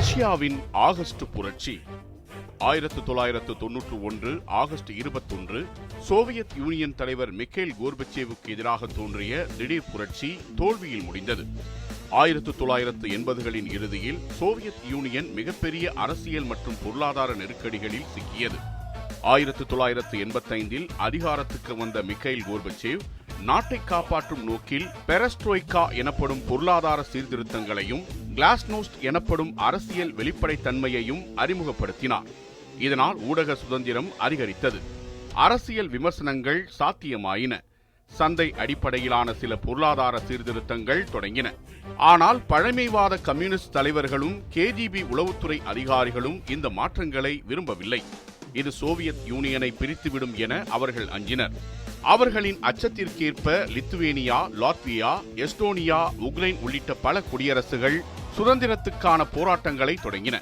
ரஷ்யாவின் ஆகஸ்ட் புரட்சி 1991 August 21 Soviet union தலைவர் மிக்கைல் கோர்பச்சேவுக்கு எதிராக தோன்றிய திடீர் புரட்சி தோல்வியில் முடிந்தது. 1980களின் இறுதியில் சோவியத் யூனியன் மிகப்பெரிய அரசியல் மற்றும் பொருளாதார நெருக்கடிகளில் சிக்கியது. 1985இல் அதிகாரத்துக்கு வந்த மிக்கைல் கோர்பச்சேவ் நாட்டை காப்பாற்றும் நோக்கில் பெரஸ்ட்ரோய்கா எனப்படும் பொருளாதார சீர்திருத்தங்களையும் கிளாஸ்நோஸ்ட் எனப்படும் அரசியல் வெளிப்படைத்தன்மையையும் அறிமுகப்படுத்தினார். இதனால் ஊடக சுதந்திரம் அதிகரித்தது. அரசியல் விமர்சனங்கள் சாத்தியமாயின. சந்தை அடிப்படையிலான சில பொருளாதார சீர்திருத்தங்கள் தொடங்கின. ஆனால் பழமைவாத கம்யூனிஸ்ட் தலைவர்களும் கேஜிபி உளவுத்துறை அதிகாரிகளும் இந்த மாற்றங்களை விரும்பவில்லை. இது சோவியத் யூனியனை பிரித்துவிடும் என அவர்கள் அஞ்சினர். அவர்களின் அச்சத்திற்கேற்ப லித்துவேனியா, லாத்வியா, எஸ்டோனியா, உக்ரைன் உள்ளிட்ட பல குடியரசுகள் சுதந்திரத்துக்கான போராட்டங்களை தொடங்கின.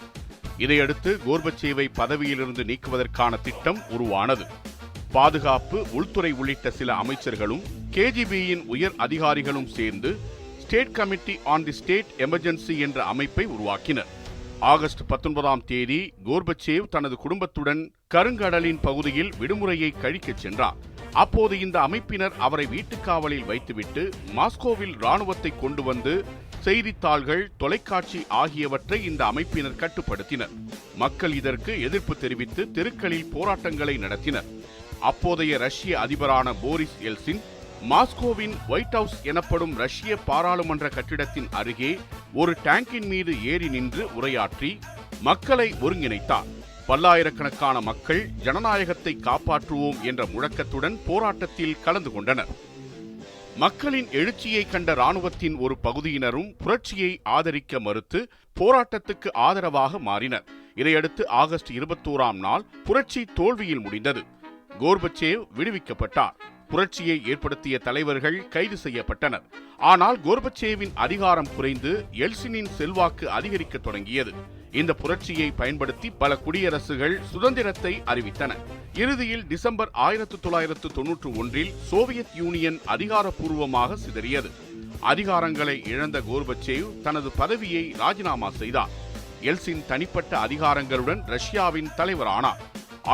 இதையடுத்து கோர்பச்சேவை பதவியிலிருந்து நீக்குவதற்கான திட்டம் உருவானது. பாதுகாப்பு, உள்துறை உள்ளிட்ட சில அமைச்சர்களும் கேஜிபியின் உயர் அதிகாரிகளும் சேர்ந்து state committee on the state emergency என்ற அமைப்பை உருவாக்கினர். ஆகஸ்ட் 19ஆம் தேதி கோர்பச்சேவ் தனது குடும்பத்துடன் கருங்கடலின் பகுதியில் விடுமுறையை கழிக்கச் சென்றார். அப்போது இந்த அமைப்பினர் அவரை வீட்டுக்காவலில் வைத்துவிட்டு மாஸ்கோவில் ராணுவத்தை கொண்டு வந்து செய்தித்தாள்கள், தொலைக்காட்சி ஆகியவற்றை இந்த அமைப்பினர் கட்டுப்படுத்தினர். மக்கள் இதற்கு எதிர்ப்பு தெரிவித்து தெருக்களில் போராட்டங்களை நடத்தினர். அப்போதைய ரஷ்ய அதிபரான போரிஸ் எல்சின் மாஸ்கோவின் ஒயிட் ஹவுஸ் எனப்படும் ரஷ்ய பாராளுமன்ற கட்டிடத்தின் அருகே ஒரு டேங்கின் மீது ஏறி நின்று உரையாற்றி மக்களை ஒருங்கிணைத்தார். பல்லாயிரக்கணக்கான மக்கள் ஜனநாயகத்தை காப்பாற்றுவோம் என்ற முழக்கத்துடன் போராட்டத்தில் கலந்து கொண்டனர். மக்களின் எழுச்சியை கண்ட ராணுவத்தின் ஒரு பகுதியினரும் புரட்சியை ஆதரிக்க மறுத்து போராட்டத்துக்கு ஆதரவாக மாறினர். இதையடுத்து ஆகஸ்ட் 21ஆம் நாள் புரட்சி தோல்வியில் முடிந்தது. கோர்பச்சேவ் விடுவிக்கப்பட்டார். புரட்சியை ஏற்படுத்திய தலைவர்கள் கைது செய்யப்பட்டனர். ஆனால் கோர்பச்சேவின் அதிகாரம் குறைந்து எல்சினின் செல்வாக்கு அதிகரிக்க தொடங்கியது. இந்த புரட்சியை பயன்படுத்தி பல குடியரசுகள் சுதந்திரத்தை அறிவித்தன. இறுதியில் டிசம்பர் 1991இல் சோவியத் யூனியன் அதிகாரப்பூர்வமாக சிதறியது. அதிகாரங்களை இழந்த கோர்பச்சேவ் தனது பதவியை ராஜினாமா செய்தார். எல்சின் தனிப்பட்ட அதிகாரங்களுடன் ரஷ்யாவின் தலைவரானார்.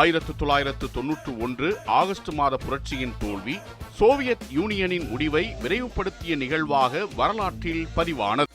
1991 ஆகஸ்ட் மாத புரட்சியின் தோல்வி சோவியத் யூனியனின் முடிவை விரைவுபடுத்திய நிகழ்வாக வரலாற்றில் பதிவானது.